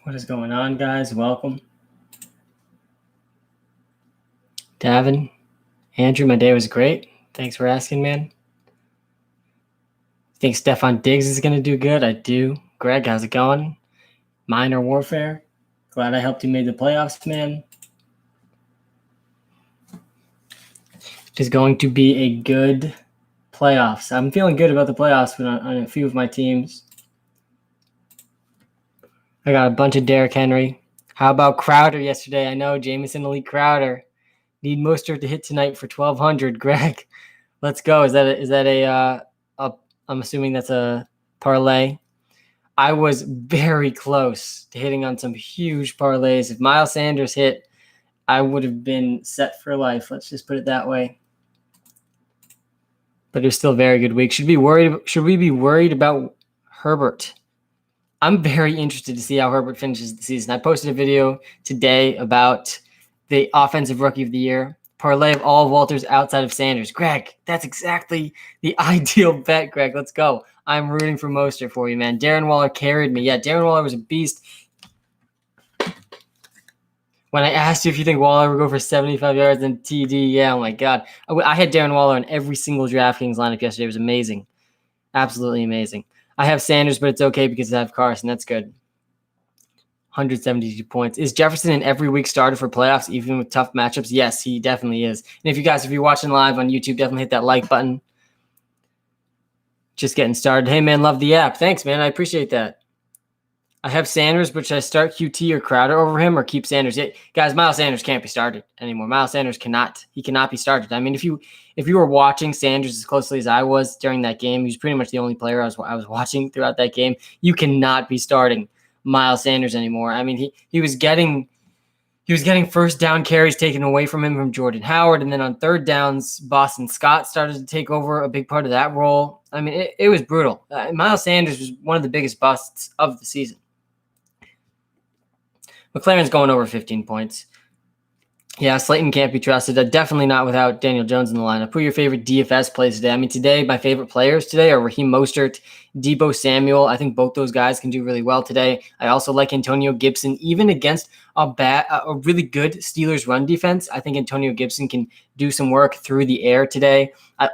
What is going on, guys? Welcome. Davin, Andrew, my day was great. Thanks for asking, man. Think Stefan Diggs is going to do good? I do. Greg, how's it going? Minor Warfare. Glad I helped you make the playoffs, man. It is going to be a good playoffs. I'm feeling good about the playoffs on a few of my teams. I got a bunch of Derrick Henry. How about Crowder yesterday? I know, Jameson Elite Crowder. Need Mostert to hit tonight for 1,200. Greg, let's go. Is that a I'm assuming that's a parlay. I was very close to hitting on some huge parlays. If Miles Sanders hit, I would have been set for life. Let's just put it that way. But it was still a very good week. Should we be worried about Herbert? I'm very interested to see how Herbert finishes the season. I posted a video today about the offensive rookie of the year. Parlay of all of Walter's outside of Sanders. Greg, that's exactly the ideal bet, Greg. Let's go. I'm rooting for Mostert for you, man. Darren Waller carried me. Yeah, Darren Waller was a beast. When I asked you if you think Waller would go for 75 yards and TD, yeah, oh my God. I had Darren Waller in every single DraftKings lineup yesterday. It was amazing. Absolutely amazing. I have Sanders, but it's okay because I have Carson. That's good. 172 points. Is Jefferson an every week starter for playoffs, even with tough matchups? Yes, he definitely is. And if you're watching live on YouTube, definitely hit that like button. Just getting started. Hey, man, love the app. Thanks, man. I appreciate that. I have Sanders, but should I start QT or Crowder over him or keep Sanders? Yeah, guys, Miles Sanders can't be started anymore. Miles Sanders cannot be started. I mean, if you were watching Sanders as closely as I was during that game, he was pretty much the only player I was watching throughout that game. You cannot be starting Miles Sanders anymore. I mean, he was getting first down carries taken away from him from Jordan Howard, and then on third downs, Boston Scott started to take over a big part of that role. I mean, it was brutal. Miles Sanders was one of the biggest busts of the season. McLaren's going over 15 points. Yeah, Slayton can't be trusted. Definitely not without Daniel Jones in the lineup. Who are your favorite DFS plays today? I mean, today, my favorite players today are Raheem Mostert, Deebo Samuel. I think both those guys can do really well today. I also like Antonio Gibson, even against a really good Steelers run defense. I think Antonio Gibson can do some work through the air today. I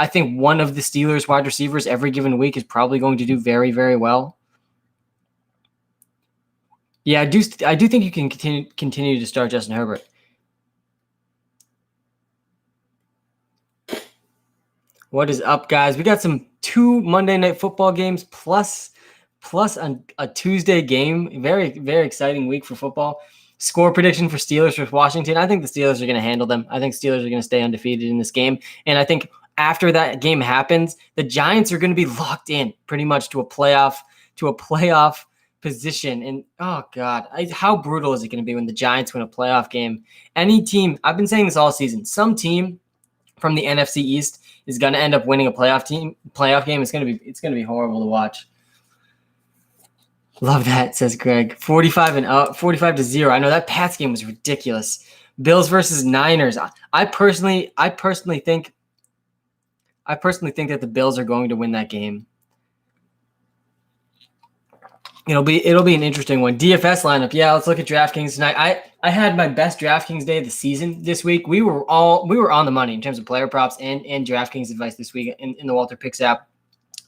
think one of the Steelers wide receivers every given week is probably going to do very, very well. Yeah, I do think you can continue to start Justin Herbert. What is up, guys? We got some 2 Monday Night Football games plus a Tuesday game. Very, very exciting week for football. Score prediction for Steelers versus Washington. I think the Steelers are going to handle them. I think Steelers are going to stay undefeated in this game. And I think after that game happens, the Giants are going to be locked in pretty much to a playoff position. And oh God, how brutal is it going to be when the Giants win a playoff game? Any team, I've been saying this all season, some team from the NFC East is going to end up winning a playoff game. It's going to be horrible to watch. Love that, says Greg. 45-0. I know that Pats game was ridiculous. Bills versus Niners. I personally think that the Bills are going to win that game. It'll be an interesting one. DFS lineup. Yeah, let's look at DraftKings tonight. I had my best DraftKings day of the season this week. We were on the money in terms of player props and DraftKings advice this week in the WalterPicks app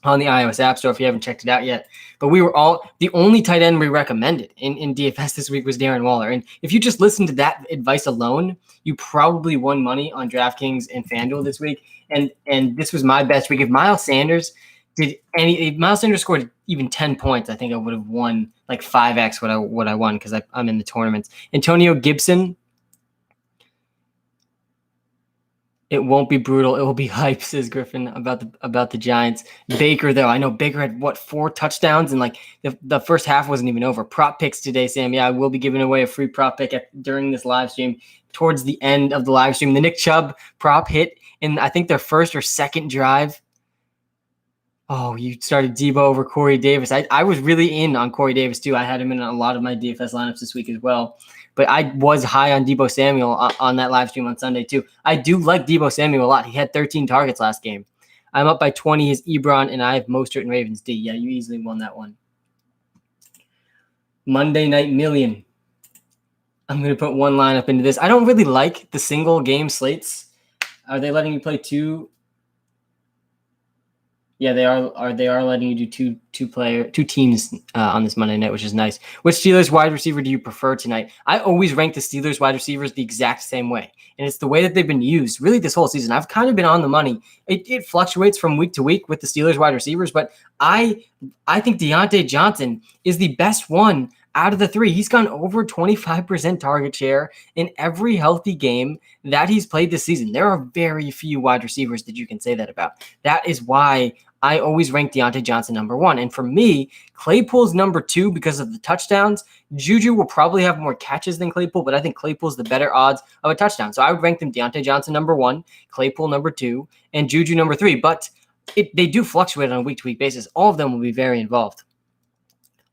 on the iOS App Store if you haven't checked it out yet. But the only tight end we recommended in DFS this week was Darren Waller. And if you just listen to that advice alone, you probably won money on DraftKings and FanDuel this week. And this was my best week. If Miles Sanders scored even 10 points, I think I would have won like 5x what I won because I'm in the tournaments. Antonio Gibson, it won't be brutal. It will be hype, says Griffin about the Giants. Baker, though, I know Baker had 4 touchdowns and like the first half wasn't even over. Prop picks today, Sam. Yeah, I will be giving away a free prop pick during this live stream. Towards the end of the live stream, the Nick Chubb prop hit in I think their first or second drive. Oh, you started Deebo over Corey Davis. I was really in on Corey Davis, too. I had him in a lot of my DFS lineups this week as well. But I was high on Deebo Samuel on that live stream on Sunday, too. I do like Deebo Samuel a lot. He had 13 targets last game. I'm up by 20. He's Ebron, and I have Mostert and Ravens D. Yeah, you easily won that one. Monday Night Million. I'm going to put one lineup into this. I don't really like the single game slates. Are they letting you play two? Yeah, they are. They are letting you do two teams on this Monday night, which is nice. Which Steelers wide receiver do you prefer tonight? I always rank the Steelers wide receivers the exact same way, and it's the way that they've been used really this whole season. I've kind of been on the money. It fluctuates from week to week with the Steelers wide receivers, but I think Deontay Johnson is the best one out of the three. He's gone over 25% target share in every healthy game that he's played this season. There are very few wide receivers that you can say that about. That is why I always rank Deontay Johnson number one. And for me, Claypool's number two because of the touchdowns. Juju will probably have more catches than Claypool, but I think Claypool's the better odds of a touchdown. So I would rank them Deontay Johnson number one, Claypool number two, and Juju number three. But they do fluctuate on a week-to-week basis. All of them will be very involved.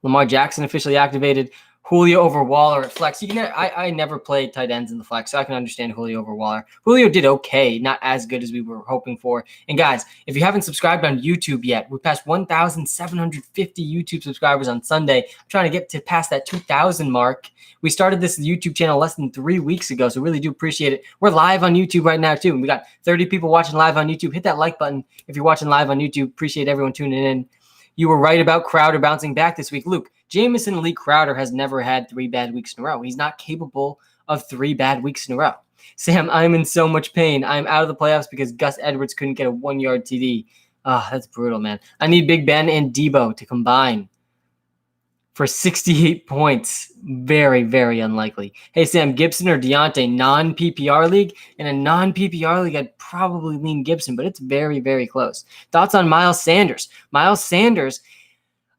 Lamar Jackson officially activated. Julio over Waller at flex. I never played tight ends in the flex, so I can understand Julio over Waller. Julio did okay, not as good as we were hoping for. And guys, if you haven't subscribed on YouTube yet, we passed 1,750 YouTube subscribers on Sunday. I'm trying to get to past that 2,000 mark. We started this YouTube channel less than 3 weeks ago, so really do appreciate it. We're live on YouTube right now, too. We got 30 people watching live on YouTube. Hit that like button if you're watching live on YouTube. Appreciate everyone tuning in. You were right about Crowder bouncing back this week. Luke, Jamison Lee Crowder has never had 3 bad weeks in a row. He's not capable of 3 bad weeks in a row. Sam, I'm in so much pain. I'm out of the playoffs because Gus Edwards couldn't get a 1-yard TD. That's brutal, man. I need Big Ben and Debo to combine for 68 points. Very, very unlikely. Hey, Sam, Gibson or Deontay, non-PPR league? In a non-PPR league, I'd probably lean Gibson, but it's very, very close. Thoughts on Miles Sanders? Miles Sanders,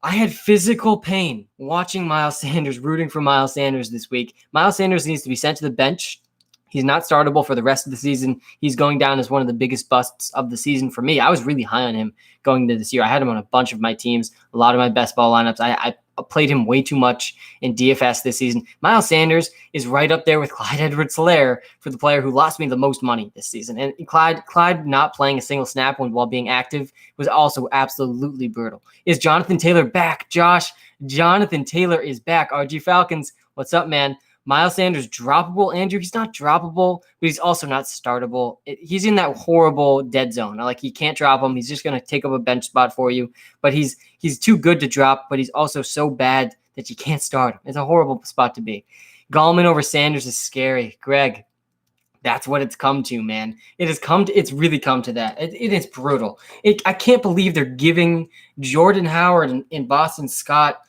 I had physical pain watching Miles Sanders, rooting for Miles Sanders this week. Miles Sanders needs to be sent to the bench. He's not startable for the rest of the season. He's going down as one of the biggest busts of the season for me. I was really high on him going into this year. I had him on a bunch of my teams, a lot of my best ball lineups. I played him way too much in DFS this season. Miles Sanders is right up there with Clyde Edwards-Helaire for the player who lost me the most money this season. And Clyde not playing a single snap while being active was also absolutely brutal. Is Jonathan Taylor back? Josh, Jonathan Taylor is back. RG Falcons, what's up, man? Miles Sanders droppable, Andrew. He's not droppable, but he's also not startable. He's in that horrible dead zone. Like, you can't drop him. He's just going to take up a bench spot for you. But he's too good to drop, but he's also so bad that you can't start him. It's a horrible spot to be. Gallman over Sanders is scary. Greg, that's what it's come to, man. It's really come to that. It is brutal. I can't believe they're giving Jordan Howard and Boston Scott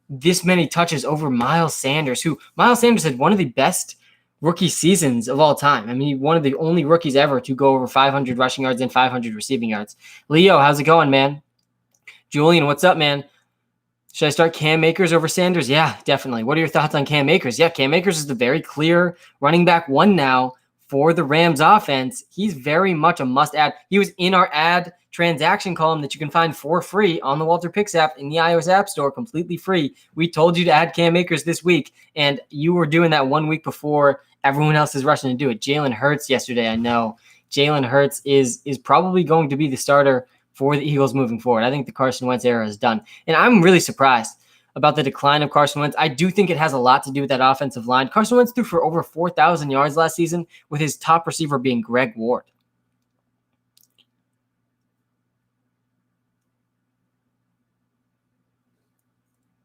this many touches over Miles Sanders, who Miles Sanders had one of the best rookie seasons of all time. I mean, one of the only rookies ever to go over 500 rushing yards and 500 receiving yards. Leo, how's it going, man? Julian, what's up, man? Should I start Cam Akers over Sanders? Yeah, definitely. What are your thoughts on Cam Akers? Yeah, Cam Akers is the very clear running back one now for the Rams offense. He's very much a must-add. He was in our ad transaction column that you can find for free on the WalterPicks app in the iOS App Store, completely free. We told you to add Cam Akers this week, and you were doing that 1 week before everyone else is rushing to do it. Jalen Hurts yesterday, I know. Jalen Hurts is probably going to be the starter for the Eagles moving forward. I think the Carson Wentz era is done. And I'm really surprised about the decline of Carson Wentz. I do think it has a lot to do with that offensive line. Carson Wentz threw for over 4,000 yards last season, with his top receiver being Greg Ward.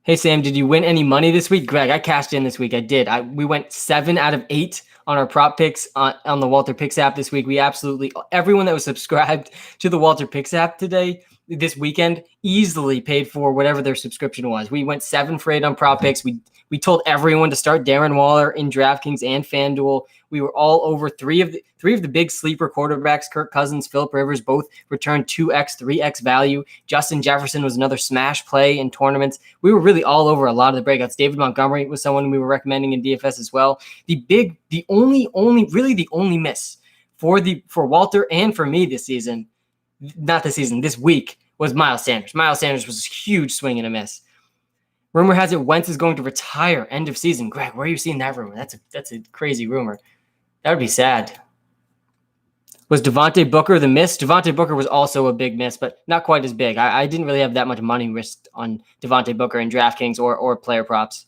Hey, Sam, did you win any money this week? Greg, I cashed in this week. I did. We went 7 out of 8 on our prop picks on the WalterPicks app this week. We absolutely, everyone that was subscribed to the WalterPicks app this weekend, easily paid for whatever their subscription was. We went 7 for 8 on prop picks. We told everyone to start Darren Waller in DraftKings and FanDuel. We were all over three of the big sleeper quarterbacks. Kirk Cousins, Phillip Rivers, both returned 2x, 3x value. Justin Jefferson was another smash play in tournaments. We were really all over a lot of the breakouts. David Montgomery was someone we were recommending in DFS as well. The only miss for Walter and for me this week was Miles Sanders. Miles Sanders was a huge swing and a miss. Rumor has it Wentz is going to retire end of season. Greg, where are you seeing that rumor? That's a crazy rumor. That would be sad. Was Devontae Booker the miss? Devontae Booker was also a big miss, but not quite as big. I didn't really have that much money risked on Devontae Booker in DraftKings or player props.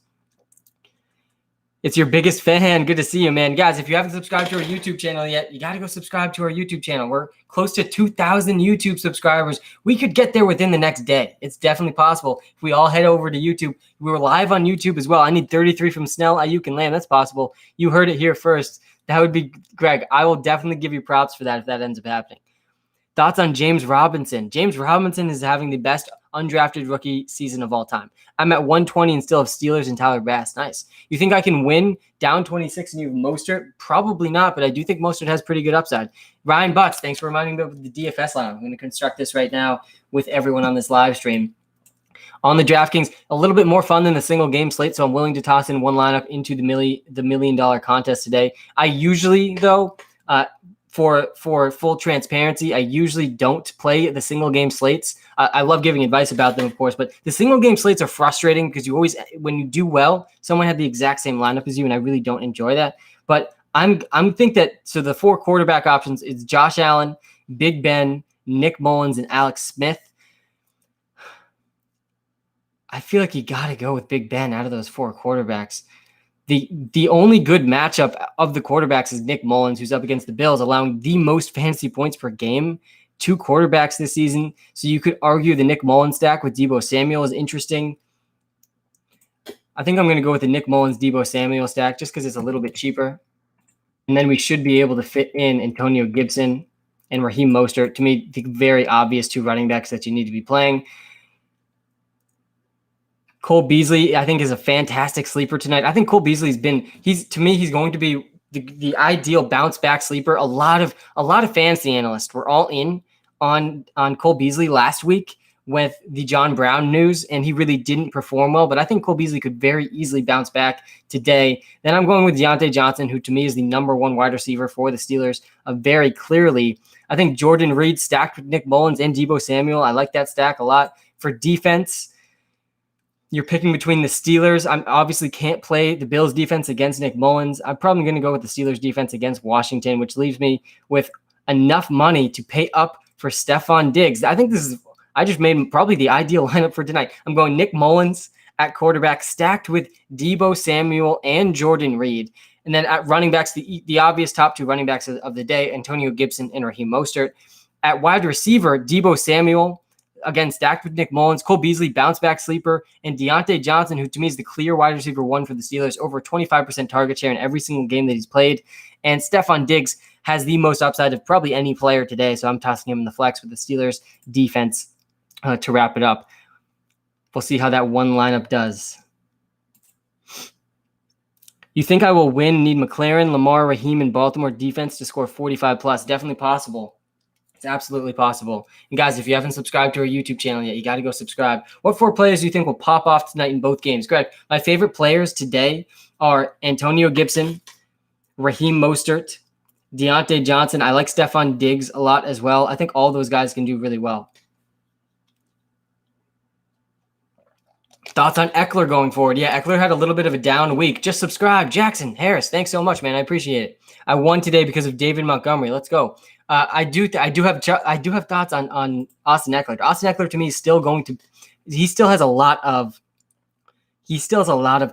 It's your biggest fan. Good to see you, man. Guys, if you haven't subscribed to our YouTube channel yet, you got to go subscribe to our YouTube channel. We're close to 2,000 YouTube subscribers. We could get there within the next day. It's definitely possible. If we all head over to YouTube, we're live on YouTube as well. I need 33 from Snell, Ayuk, and Lamb. That's possible. You heard it here first. That would be Greg. I will definitely give you props for that if that ends up happening. Thoughts on James Robinson? James Robinson is having the best undrafted rookie season of all time. I'm at 120 and still have Steelers and Tyler Bass. Nice. You think I can win down 26 and you have Mostert? Probably not, but I do think Mostert has pretty good upside. Ryan Butts, thanks for reminding me of the DFS line. I'm going to construct this right now with everyone on this live stream. On the DraftKings, a little bit more fun than the single game slate, so I'm willing to toss in one lineup into the $1 million contest today. I usually, though, for full transparency, I usually don't play the single game slates. I love giving advice about them, of course, but the single game slates are frustrating because you always, when you do well, someone had the exact same lineup as you, and I really don't enjoy that. But I'm think that, so the 4 quarterback options is Josh Allen, Big Ben, Nick Mullins, and Alex Smith. I feel like you got to go with Big Ben out of those 4 quarterbacks. The only good matchup of the quarterbacks is Nick Mullins, who's up against the Bills, allowing the most fantasy points per game. 2 quarterbacks this season. So you could argue the Nick Mullins stack with Deebo Samuel is interesting. I think I'm going to go with the Nick Mullins Deebo Samuel stack just because it's a little bit cheaper. And then we should be able to fit in Antonio Gibson and Raheem Mostert. To me, the very obvious 2 running backs that you need to be playing. Cole Beasley, I think, is a fantastic sleeper tonight. I think Cole Beasley's he's going to be the ideal bounce back sleeper. A lot of fantasy analysts were all in on Cole Beasley last week with the John Brown news, and he really didn't perform well. But I think Cole Beasley could very easily bounce back today. Then I'm going with Deontay Johnson, who to me is the number 1 wide receiver for the Steelers, very clearly. I think Jordan Reed stacked with Nick Mullins and Deebo Samuel. I like that stack a lot. For defense, you're picking between the Steelers. I obviously can't play the Bills defense against Nick Mullins. I'm probably going to go with the Steelers defense against Washington, which leaves me with enough money to pay up for Stephon Diggs. I think I just made probably the ideal lineup for tonight. I'm going Nick Mullins at quarterback, stacked with Deebo Samuel and Jordan Reed. And then at running backs, the obvious top 2 running backs of the day, Antonio Gibson and Raheem Mostert. At wide receiver, Deebo Samuel, again, stacked with Nick Mullins, Cole Beasley, bounce back sleeper, and Deontay Johnson, who to me is the clear wide receiver 1 for the Steelers, over 25% target share in every single game that he's played. And Stephon Diggs has the most upside of probably any player today, so I'm tossing him in the flex with the Steelers defense to wrap it up. We'll see how that one lineup does. You think I will win? Need McLaren, Lamar, Raheem, and Baltimore defense to score 45 plus. Definitely possible. It's absolutely possible. And guys, if you haven't subscribed to our YouTube channel yet, you got to go subscribe. What 4 players do you think will pop off tonight in both games? Greg, my favorite players today are Antonio Gibson, Raheem Mostert, Deontay Johnson. I like Stephon Diggs a lot as well. I think all those guys can do really well. Thoughts on Eckler going forward? Yeah, Eckler had a little bit of a down week. Just subscribe. Jackson Harris, thanks so much, man. I appreciate it. I won today because of David Montgomery. Let's go. I do have thoughts on Austin Eckler. Austin Eckler to me is still he still has a lot of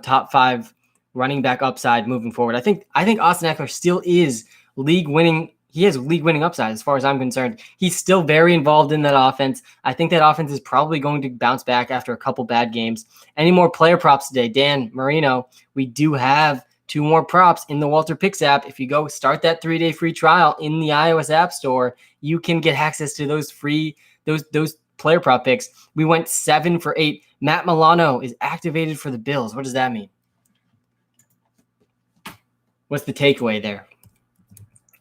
top 5 running back upside moving forward. I think Austin Eckler still is league winning. He has league winning upside as far as I'm concerned. He's still very involved in that offense. I think that offense is probably going to bounce back after a couple bad games. Any more player props today? Dan Marino, we do have 2 more props in the WalterPicks app. If you go start that 3-day free trial in the iOS App Store, you can get access to those those player prop picks. We went 7 for 8. Matt Milano is activated for the Bills. What does that mean? What's the takeaway there?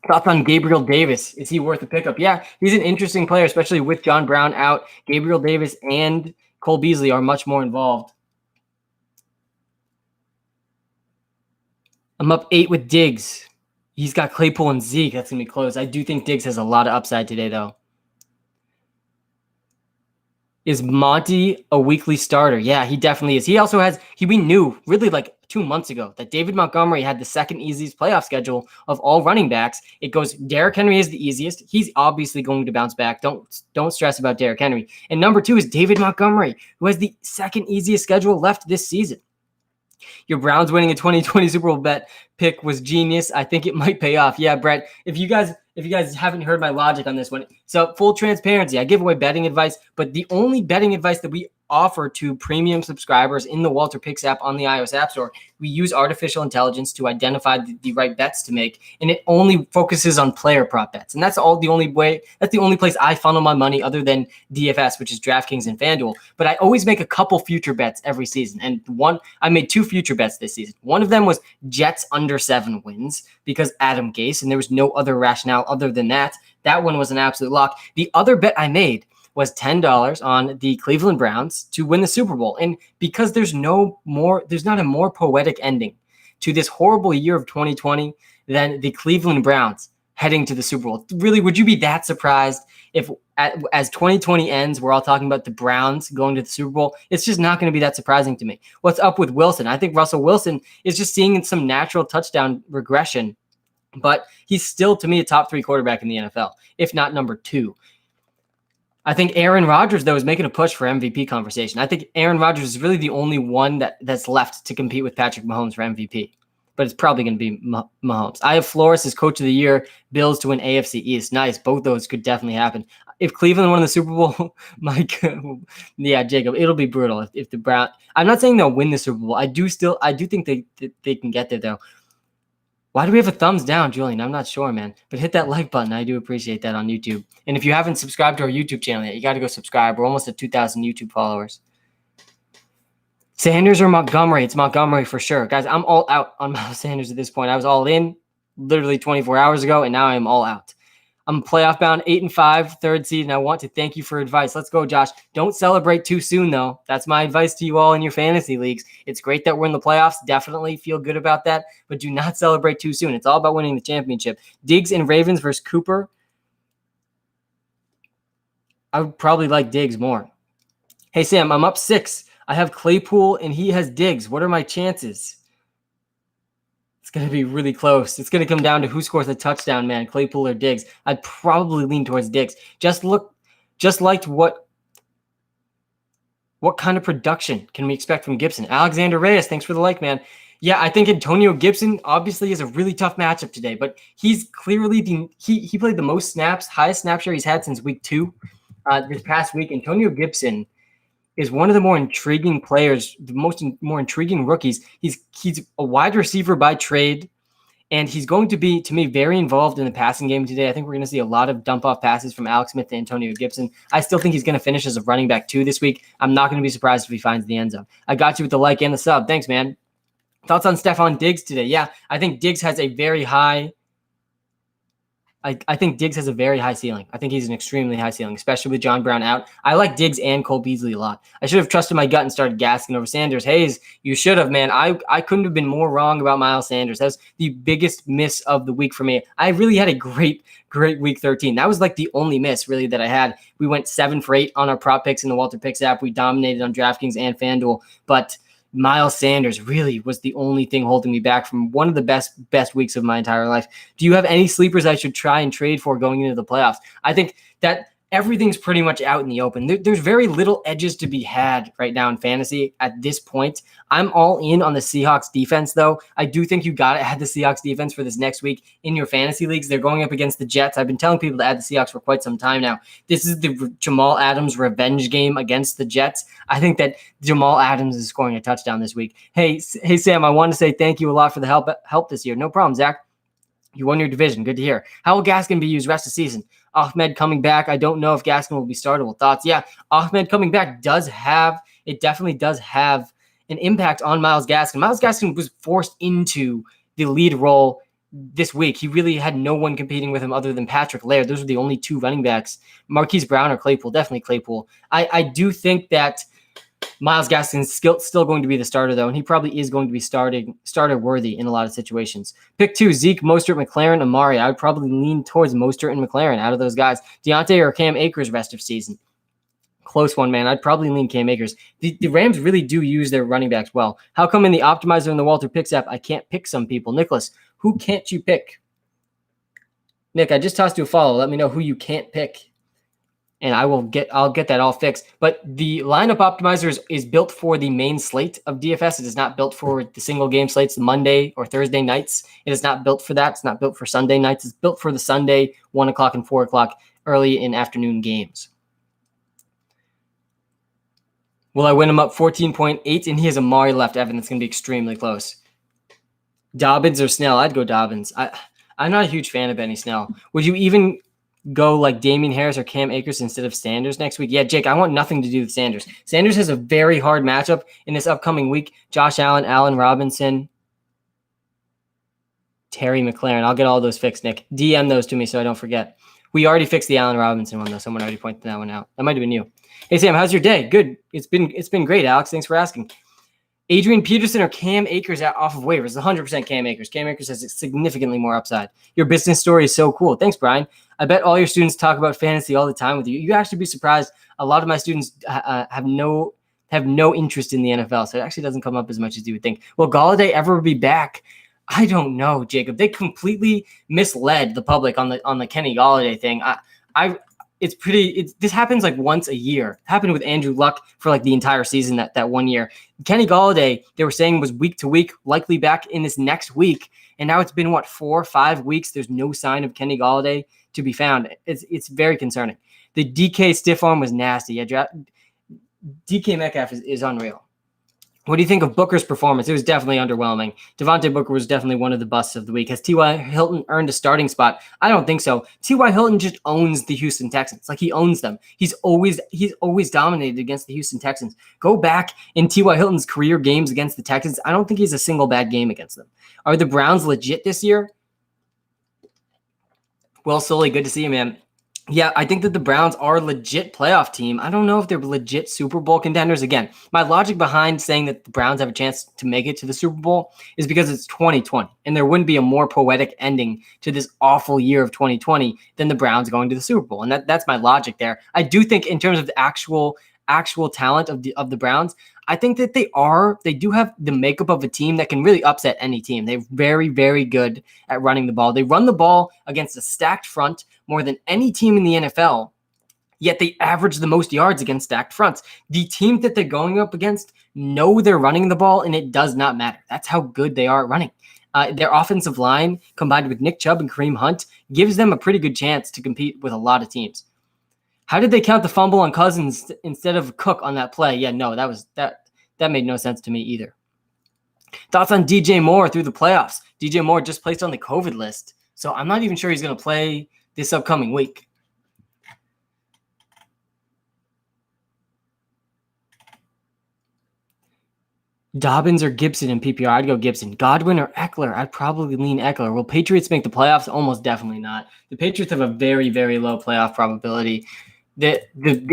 Thoughts on Gabriel Davis? Is he worth a pickup? Yeah, he's an interesting player, especially with John Brown out. Gabriel Davis and Cole Beasley are much more involved. I'm up 8 with Diggs. He's got Claypool and Zeke. That's going to be close. I do think Diggs has a lot of upside today, though. Is Monty a weekly starter? Yeah, he definitely is. He also has, we knew really like 2 months ago that David Montgomery had the second easiest playoff schedule of all running backs. It goes, Derrick Henry is the easiest. He's obviously going to bounce back. Don't stress about Derrick Henry. And number 2 is David Montgomery, who has the second easiest schedule left this season. Your Browns winning a 2020 Super Bowl bet pick was genius. I think it might pay off. Yeah, Brett, if you guys haven't heard my logic on this one, so full transparency, I give away betting advice, but the only betting advice that we offer to premium subscribers in the WalterPicks app on the iOS App Store, we use artificial intelligence to identify the right bets to make, and it only focuses on player prop bets. And that's the only place I funnel my money other than DFS, which is DraftKings and FanDuel. But I always make a couple future bets every season. And I made 2 future bets this season. One of them was Jets under 7 wins because Adam Gase, and there was no other rationale other than that. That one was an absolute lock. The other bet I made was $10 on the Cleveland Browns to win the Super Bowl. And because there's not a more poetic ending to this horrible year of 2020 than the Cleveland Browns heading to the Super Bowl. Really, would you be that surprised if as 2020 ends, we're all talking about the Browns going to the Super Bowl? It's just not going to be that surprising to me. What's up with Wilson? I think Russell Wilson is just seeing some natural touchdown regression, but he's still, to me, a top 3 quarterback in the NFL, if not number 2. I think Aaron Rodgers, though, is making a push for MVP conversation. I think Aaron Rodgers is really the only one that's left to compete with Patrick Mahomes for MVP, but it's probably going to be Mahomes. I have Flores as coach of the year, Bills to win AFC East. Nice. Both those could definitely happen. If Cleveland won the Super Bowl, yeah, Jacob, it'll be brutal if the Browns. I'm not saying they'll win the Super Bowl. I do think they can get there, though. Why do we have a thumbs down, Julian? I'm not sure, man. But hit that like button. I do appreciate that on YouTube. And if you haven't subscribed to our YouTube channel yet, you got to go subscribe. We're almost at 2,000 YouTube followers. Sanders or Montgomery? It's Montgomery for sure. Guys, I'm all out on Miles Sanders at this point. I was all in literally 24 hours ago, and now I'm all out. I'm playoff bound, 8-5, 3rd seed, and I want to thank you for advice. Let's go, Josh. Don't celebrate too soon, though. That's my advice to you all in your fantasy leagues. It's great that we're in the playoffs. Definitely feel good about that, but do not celebrate too soon. It's all about winning the championship. Diggs and Ravens versus Cooper. I would probably like Diggs more. Hey, Sam, I'm up 6. I have Claypool, and he has Diggs. What are my chances? It's going to be really close. It's going to come down to who scores a touchdown, man, Claypool or Diggs. I'd probably lean towards Diggs. Just liked what kind of production can we expect from Gibson? Alexander Reyes, thanks for the like, man. Yeah, I think Antonio Gibson obviously is a really tough matchup today, but he's clearly he played the most snaps, highest snap share he's had since week 2 this past week. Antonio Gibson is one of the more intriguing players, more intriguing rookies. He's a wide receiver by trade, and he's going to be, to me, very involved in the passing game today. I think we're going to see a lot of dump-off passes from Alex Smith to Antonio Gibson. I still think he's going to finish as a running back 2 this week. I'm not going to be surprised if he finds the end zone. I got you with the like and the sub. Thanks, man. Thoughts on Stephon Diggs today? Yeah, I think Diggs has a very high I think Diggs has a very high ceiling. I think he's an extremely high ceiling, especially with John Brown out. I like Diggs and Cole Beasley a lot. I should have trusted my gut and started gasking over Sanders. Hayes, you should have, man. I couldn't have been more wrong about Miles Sanders. That was the biggest miss of the week for me. I really had a great week 13. That was like the only miss really that I had. We went 7 for 8 on our prop picks in the WalterPicks app. We dominated on DraftKings and FanDuel, but Miles Sanders really was the only thing holding me back from one of the best weeks of my entire life. Do you have any sleepers I should try and trade for going into the playoffs? I think that everything's pretty much out in the open. There's very little edges to be had right now in fantasy at this point. I'm all in on the Seahawks defense, though. I do think you got to add the Seahawks defense for this next week in your fantasy leagues. They're going up against the Jets. I've been telling people to add the Seahawks for quite some time now. This is the Jamal Adams revenge game against the Jets. I think that Jamal Adams is scoring a touchdown this week. Hey, Sam, I want to say thank you a lot for the help this year. No problem, Zach. You won your division. Good to hear. How will Gaskin be used rest of the season? Ahmed coming back. I don't know if Gaskin will be startable. Thoughts? Yeah, Ahmed coming back definitely does have an impact on Myles Gaskin. Myles Gaskin was forced into the lead role this week. He really had no one competing with him other than Patrick Laird. Those were the only 2 running backs. Marquise Brown or Claypool. Definitely Claypool. I do think that Myles Gaskin is still going to be the starter, though, and he probably is going to be starter worthy in a lot of situations. Pick 2, Zeke, Mostert, McLaren, Amari. I would probably lean towards Mostert and McLaren out of those guys. Deontay or Cam Akers rest of season. Close one, man. I'd probably lean Cam Akers. The Rams really do use their running backs well. How come in the optimizer in the WalterPicks app I can't pick some people? Nicholas, who can't you pick? Nick, I just tossed you a follow. Let me know who you can't pick. and I'll get that all fixed. But the lineup optimizer is built for the main slate of DFS. It is not built for the single game slates, the Monday or Thursday nights. It is not built for that. It's not built for Sunday nights. It's built for the Sunday 1 o'clock and 4 o'clock early in afternoon games. Will I win him up 14.8? And he has Amari left, Evan. It's going to be extremely close. Dobbins or Snell? I'd go Dobbins. I'm not a huge fan of Benny Snell. Would you even go like Damian Harris or Cam Akers instead of Sanders next week? Yeah, Jake, I want nothing to do with Sanders. Sanders has a very hard matchup in this upcoming week. Josh Allen, Allen Robinson, Terry McLaurin. I'll get all those fixed, Nick. DM those to me so I don't forget. We already fixed the Allen Robinson one, though. Someone already pointed that one out. That might have been you. Hey, Sam, how's your day? Good. It's been great, Alex. Thanks for asking. Adrian Peterson or Cam Akers off of waivers? 100% Cam Akers. Cam Akers has significantly more upside. Your business story is so cool. Thanks, Brian. I bet all your students talk about fantasy all the time with you. You actually be surprised. A lot of my students have no interest in the NFL, so it actually doesn't come up as much as you would think. Will Galladay ever be back? I don't know, Jacob. They completely misled the public on the Kenny Galladay thing. This happens like once a year. It happened with Andrew Luck for like the entire season that 1 year. Kenny Galladay, they were saying was week to week, likely back in this next week. And now it's been 4 or 5 weeks. There's no sign of Kenny Galladay to be found. It's very concerning. The DK stiff arm was nasty. Yeah, DK Metcalf is unreal. What do you think of Booker's performance? It was definitely underwhelming. Devontae Booker was definitely one of the busts of the week. Has T.Y. Hilton earned a starting spot? I don't think so. T.Y. Hilton just owns the Houston Texans. Like, he owns them. He's always dominated against the Houston Texans. Go back in T.Y. Hilton's career games against the Texans. I don't think he's a single bad game against them. Are the Browns legit this year? Well, Sully, good to see you, man. Yeah, I think that the Browns are a legit playoff team. I don't know if they're legit Super Bowl contenders. Again, my logic behind saying that the Browns have a chance to make it to the Super Bowl is because it's 2020, and there wouldn't be a more poetic ending to this awful year of 2020 than the Browns going to the Super Bowl. And that's my logic there. I do think in terms of the actual talent of the Browns, I think that they do have the makeup of a team that can really upset any team. They're very, very good at running the ball. They run the ball against a stacked front more than any team in the NFL, yet they average the most yards against stacked fronts. The team that they're going up against know they're running the ball, and it does not matter. That's how good they are at running. Their offensive line, combined with Nick Chubb and Kareem Hunt, gives them a pretty good chance to compete with a lot of teams. How did they count the fumble on Cousins instead of Cook on that play? Yeah, no, that made no sense to me either. Thoughts on DJ Moore through the playoffs? DJ Moore just placed on the COVID list, so I'm not even sure he's going to play this upcoming week. Dobbins or Gibson in PPR? I'd go Gibson. Godwin or Eckler? I'd probably lean Eckler. Will Patriots make the playoffs? Almost definitely not. The Patriots have a very, very low playoff probability. The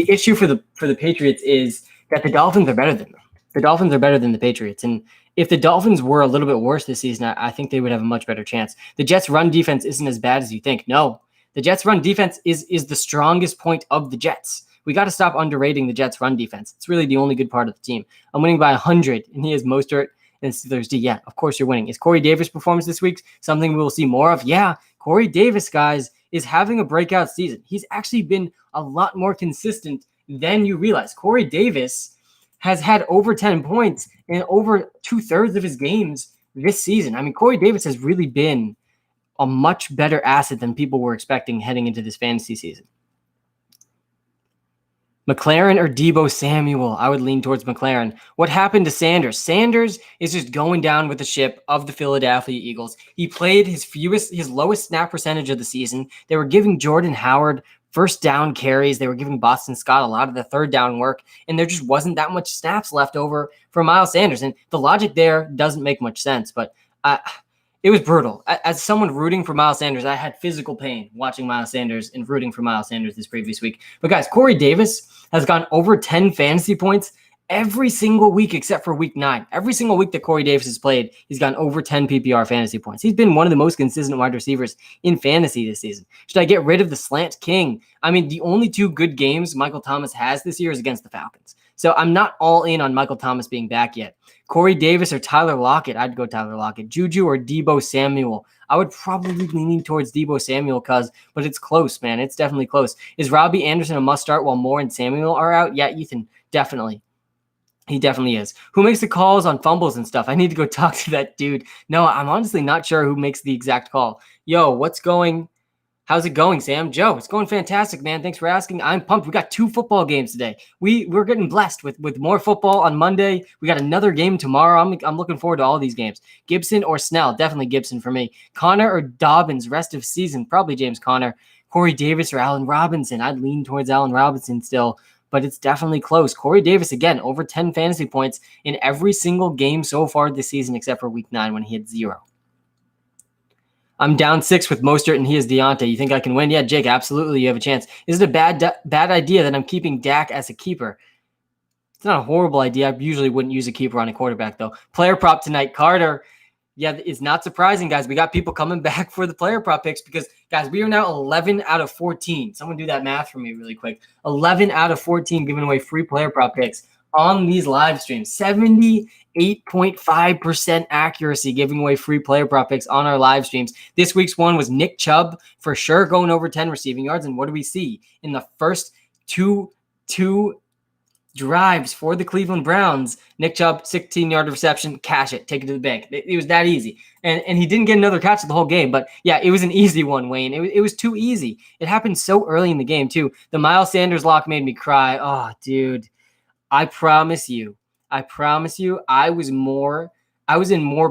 issue for the Patriots is that the Dolphins are better than them. The Dolphins are better than the Patriots. And if the Dolphins were a little bit worse this season, I think they would have a much better chance. The Jets' run defense isn't as bad as you think. No, the Jets' run defense is the strongest point of the Jets. We got to stop underrating the Jets' run defense. It's really the only good part of the team. I'm winning by 100, and he has Mostert and Steelers D. Yeah, of course you're winning. Is Corey Davis' performance this week something we will see more of? Yeah, Corey Davis, guys, is having a breakout season. He's actually been a lot more consistent than you realize. Corey Davis has had over 10 points in over 2/3 of his games this season. I mean, Corey Davis has really been a much better asset than people were expecting heading into this fantasy season. McLaren or Deebo Samuel? I would lean towards McLaren. What happened to Sanders? Sanders is just going down with the ship of the Philadelphia Eagles. He played his lowest snap percentage of the season. They were giving Jordan Howard first down carries. They were giving Boston Scott a lot of the third down work, and there just wasn't that much snaps left over for Miles Sanders. And the logic there doesn't make much sense, but it was brutal. As someone rooting for Miles Sanders, I had physical pain watching Miles Sanders and rooting for Miles Sanders this previous week. But guys, Corey Davis has gone over 10 fantasy points every single week except for week 9. Every single week that Corey Davis has played, he's gone over 10 PPR fantasy points. He's been one of the most consistent wide receivers in fantasy this season. Should I get rid of the slant king? I mean, the only 2 good games Michael Thomas has this year is against the Falcons. So I'm not all in on Michael Thomas being back yet. Corey Davis or Tyler Lockett? I'd go Tyler Lockett. Juju or Deebo Samuel? I would probably be leaning towards Deebo Samuel, but it's close, man. It's definitely close. Is Robbie Anderson a must start while Moore and Samuel are out? Yeah, Ethan, definitely. He definitely is. Who makes the calls on fumbles and stuff? I need to go talk to that dude. No, I'm honestly not sure who makes the exact call. Yo, how's it going, Sam? Joe, it's going fantastic, man. Thanks for asking. I'm pumped. We got 2 football games today. We're getting blessed with more football on Monday. We got another game tomorrow. I'm looking forward to all these games. Gibson or Snell? Definitely Gibson for me. Connor or Dobbins rest of season? Probably James Conner. Corey Davis or Allen Robinson? I'd lean towards Allen Robinson still, but it's definitely close. Corey Davis, again, over 10 fantasy points in every single game so far this season except for week 9 when he had 0. I'm down 6 with Mostert, and he is Deontay. You think I can win? Yeah, Jake, absolutely. You have a chance. Is it a bad idea that I'm keeping Dak as a keeper? It's not a horrible idea. I usually wouldn't use a keeper on a quarterback, though. Player prop tonight, Carter. Yeah, it's not surprising, guys. We got people coming back for the player prop picks because, guys, we are now 11 out of 14. Someone do that math for me really quick. 11 out of 14 giving away free player prop picks on these live streams. 78.5% accuracy giving away free player prop picks on our live streams. This week's one was Nick Chubb for sure going over 10 receiving yards. And what do we see? In the first two drives for the Cleveland Browns, Nick Chubb, 16-yard reception, cash it, take it to the bank. It was that easy. And he didn't get another catch the whole game. But, yeah, it was an easy one, Wayne. It was too easy. It happened so early in the game, too. The Miles Sanders lock made me cry. Oh, dude. I promise you, I was in more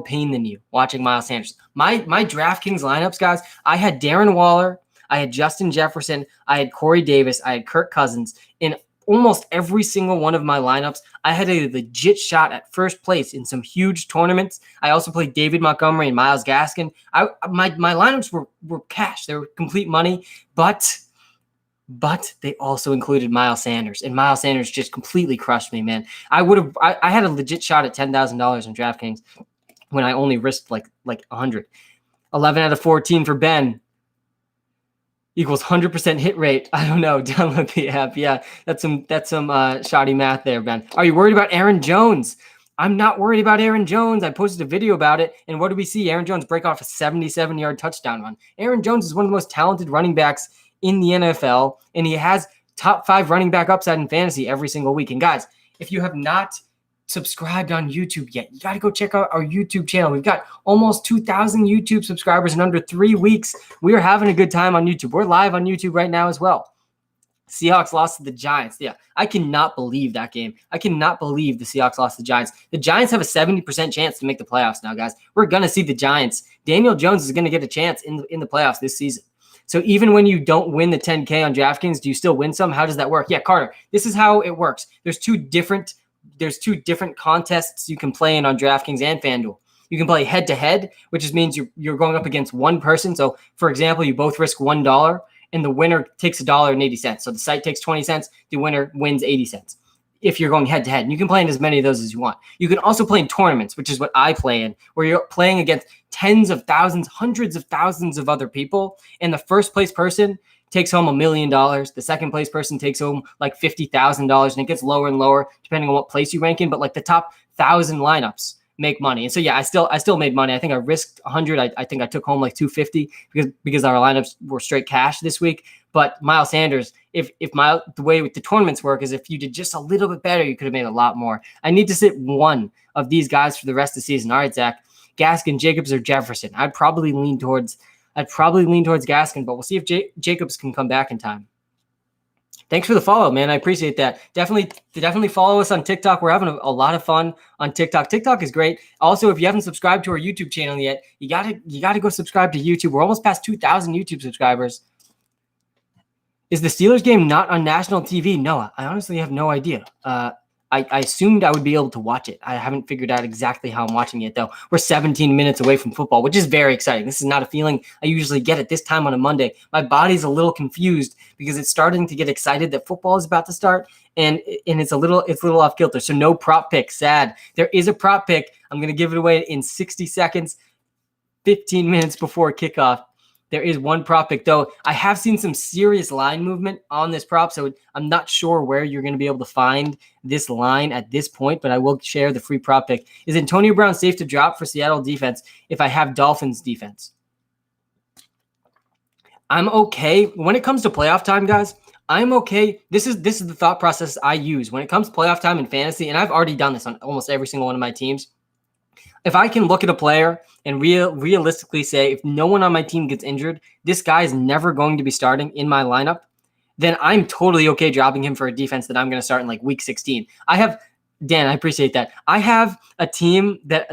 pain than you watching Miles Sanders. My DraftKings lineups, guys, I had Darren Waller, I had Justin Jefferson, I had Corey Davis, I had Kirk Cousins. In almost every single one of my lineups, I had a legit shot at first place in some huge tournaments. I also played David Montgomery and Myles Gaskin. My lineups were cash. They were complete money, but they also included Miles Sanders, and Miles Sanders just completely crushed me, man. I had a legit shot at $10,000 in DraftKings when I only risked like 100. 11 out of 14 for Ben equals 100% hit rate. I don't know. Download the app. Yeah, that's some shoddy math there, Ben. Are you worried about Aaron Jones? I'm not worried about Aaron Jones. I posted a video about it, and what do we see? Aaron Jones break off a 77-yard touchdown run. Aaron Jones is one of the most talented running backs in the NFL, and he has top 5 running back upside in fantasy every single week. And guys, if you have not subscribed on YouTube yet, you got to go check out our YouTube channel. We've got almost 2,000 YouTube subscribers in under 3 weeks. We are having a good time on YouTube. We're live on YouTube right now as well. Seahawks lost to the Giants. Yeah, I cannot believe that game. I cannot believe the Seahawks lost to the Giants. The Giants have a 70% chance to make the playoffs now, guys. We're going to see the Giants. Daniel Jones is going to get a chance in the playoffs this season. So even when you don't win the 10K on DraftKings, do you still win some? How does that work? Yeah, Carter, this is how it works. There's two different contests you can play in on DraftKings and FanDuel. You can play head-to-head, which just means you're going up against one person. So, for example, you both risk $1, and the winner takes $1.80. So the site takes 20 cents. The winner wins 80 cents. If you're going head-to-head, and you can play in as many of those as you want. You can also play in tournaments, which is what I play in, where you're playing against tens of thousands, hundreds of thousands of other people, and the first place person takes home $1 million. The second place person takes home like $50,000, and it gets lower and lower depending on what place you rank in. But like the top 1,000 lineups make money, and so yeah, I still made money. I think I risked 100. I think I took home like 250 because our lineups were straight cash this week. But Miles Sanders, the way the tournaments work is if you did just a little bit better, you could have made a lot more. I need to sit one of these guys for the rest of the season. All right, Zach, Gaskin, Jacobs, or Jefferson. I'd probably lean towards Gaskin, but we'll see if Jacobs can come back in time. Thanks for the follow, man. I appreciate that. Definitely follow us on TikTok. We're having a lot of fun on TikTok. TikTok is great. Also, if you haven't subscribed to our YouTube channel yet, you gotta go subscribe to YouTube. We're almost past 2,000 YouTube subscribers. Is the Steelers game not on national TV? No, I honestly have no idea. I assumed I would be able to watch it. I haven't figured out exactly how I'm watching it, though. We're 17 minutes away from football, which is very exciting. This is not a feeling I usually get at this time on a Monday. My body's a little confused because it's starting to get excited that football is about to start, and it's a little off kilter. So no prop pick. Sad. There is a prop pick. I'm going to give it away in 60 seconds, 15 minutes before kickoff. There is one prop pick, though. I have seen some serious line movement on this prop, so I'm not sure where you're going to be able to find this line at this point, but I will share the free prop pick. Is Antonio Brown safe to drop for Seattle defense if I have Dolphins defense? I'm okay when it comes to playoff time, guys. I'm okay. This is the thought process I use when it comes to playoff time in fantasy, and I've already done this on almost every single one of my teams. If I can look at a player and realistically say, if no one on my team gets injured, this guy is never going to be starting in my lineup, then I'm totally okay dropping him for a defense that I'm going to start in like week 16. Dan, I appreciate that. I have a team that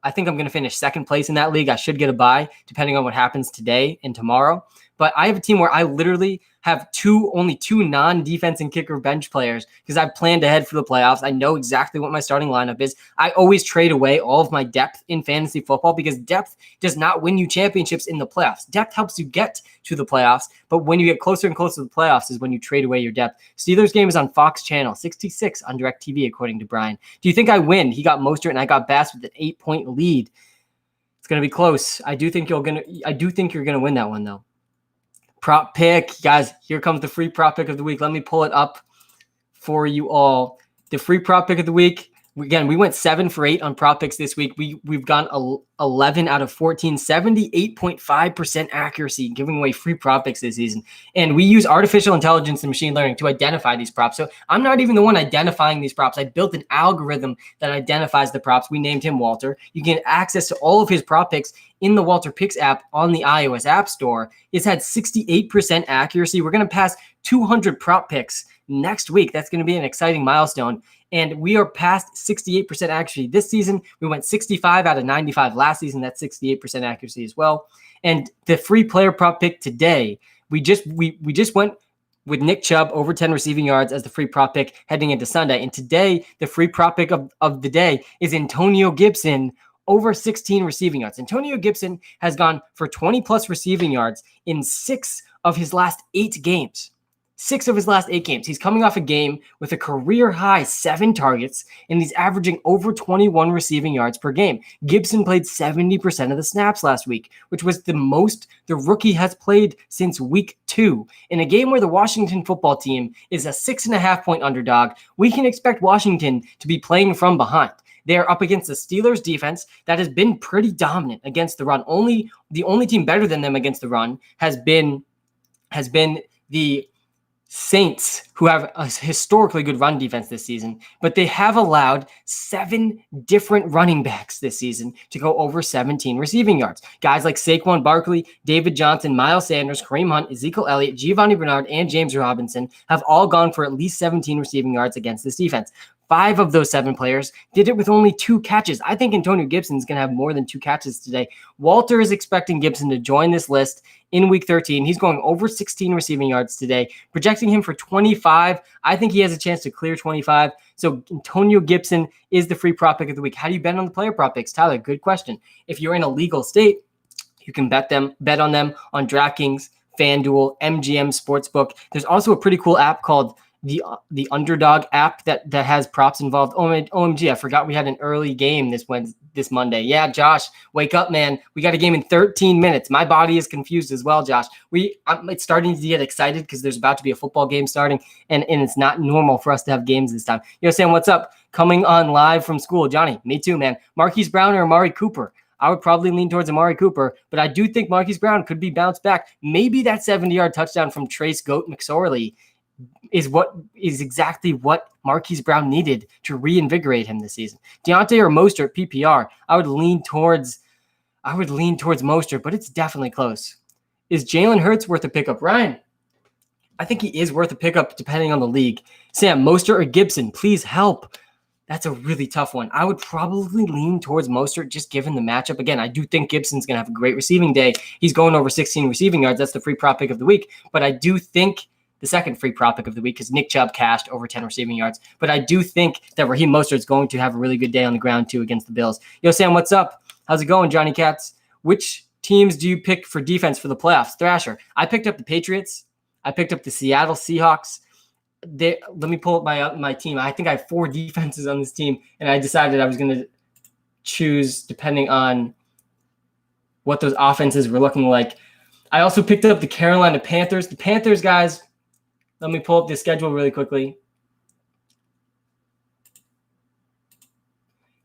I think I'm going to finish second place in that league. I should get a bye depending on what happens today and tomorrow. But I have a team where I literally have only two non-defense and kicker bench players because I've planned ahead for the playoffs. I know exactly what my starting lineup is. I always trade away all of my depth in fantasy football because depth does not win you championships in the playoffs. Depth helps you get to the playoffs, but when you get closer and closer to the playoffs is when you trade away your depth. Steelers game is on Fox Channel 66 on DirecTV, according to Brian. Do you think I win? He got Mostert and I got Bass with an 8-point lead. It's going to be close. I do think you're going to win that one though. Prop pick, guys, here comes the free prop pick of the week. Let me pull it up for you all. The free prop pick of the week. Again, we went 7 for 8 on prop picks this week. We've gone 11 out of 14, 78.5% accuracy, giving away free prop picks this season. And we use artificial intelligence and machine learning to identify these props. So I'm not even the one identifying these props. I built an algorithm that identifies the props. We named him Walter. You get access to all of his prop picks in the WalterPicks app on the iOS App Store. It's had 68% accuracy. We're going to pass 200 prop picks next week. That's going to be an exciting milestone. And we are past 68% accuracy this season. We went 65 out of 95 last season. That's 68% accuracy as well. And the free player prop pick today, we just went with Nick Chubb over 10 receiving yards as the free prop pick heading into Sunday. And today, the free prop pick of the day is Antonio Gibson over 16 receiving yards. Antonio Gibson has gone for 20 plus receiving yards in 6 of his last 8 games. 6 of his last 8 games. He's coming off a game with a career high 7 targets, and he's averaging over 21 receiving yards per game. Gibson played 70% of the snaps last week, which was the most the rookie has played since week 2. In a game where the Washington football team is a 6.5-point underdog, we can expect Washington to be playing from behind. They're up against the Steelers defense that has been pretty dominant against the run. The only team better than them against the run has been the Saints, who have a historically good run defense this season, but they have allowed 7 different running backs this season to go over 17 receiving yards. Guys like Saquon Barkley, David Johnson, Miles Sanders, Kareem Hunt, Ezekiel Elliott, Giovanni Bernard, and James Robinson have all gone for at least 17 receiving yards against this defense. 5 of those 7 players did it with only 2 catches. I think Antonio Gibson is going to have more than 2 catches today. Walter is expecting Gibson to join this list in week 13. He's going over 16 receiving yards today, projecting him for 25. I think he has a chance to clear 25. So Antonio Gibson is the free prop pick of the week. How do you bet on the player prop picks? Tyler, good question. If you're in a legal state, you can bet on them on DraftKings, FanDuel, MGM Sportsbook. There's also a pretty cool app called the Underdog app that has props involved. OMG, I forgot we had an early game this Monday. Yeah, Josh, wake up, man. We got a game in 13 minutes. My body is confused as well, Josh. It's starting to get excited because there's about to be a football game starting, and it's not normal for us to have games this time. You know, Sam, what's up? Coming on live from school. Johnny, me too, man. Marquise Brown or Amari Cooper? I would probably lean towards Amari Cooper, but I do think Marquise Brown could be bounced back. Maybe that 70-yard touchdown from Trace Goat McSorley is exactly what Marquise Brown needed to reinvigorate him this season. Deontay or Mostert PPR, I would lean towards Mostert, but it's definitely close. Is Jalen Hurts worth a pickup? Ryan, I think he is worth a pickup depending on the league. Sam, Mostert or Gibson? Please help. That's a really tough one. I would probably lean towards Mostert just given the matchup. Again, I do think Gibson's going to have a great receiving day. He's going over 16 receiving yards. That's the free prop pick of the week. But I do think the second free prop pick of the week is Nick Chubb cashed over 10 receiving yards. But I do think that Raheem Mostert is going to have a really good day on the ground too against the Bills. Yo, Sam, what's up? How's it going, Johnny Katz? Which teams do you pick for defense for the playoffs? Thrasher, I picked up the Patriots. I picked up the Seattle Seahawks. Let me pull up my team. I think I have 4 defenses on this team, and I decided I was going to choose depending on what those offenses were looking like. I also picked up the Carolina Panthers. The Panthers, guys, let me pull up the schedule really quickly.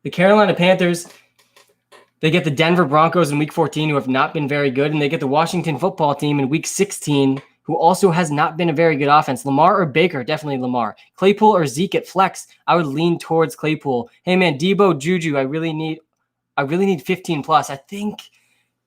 The Carolina Panthers, They get the Denver Broncos in week 14, who have not been very good, and they get the Washington football team in week 16, who also has not been a very good offense. Lamar or Baker? Definitely Lamar. Claypool or Zeke at flex? I would lean towards Claypool. Hey man, Debo, Juju, I really need 15 plus. I think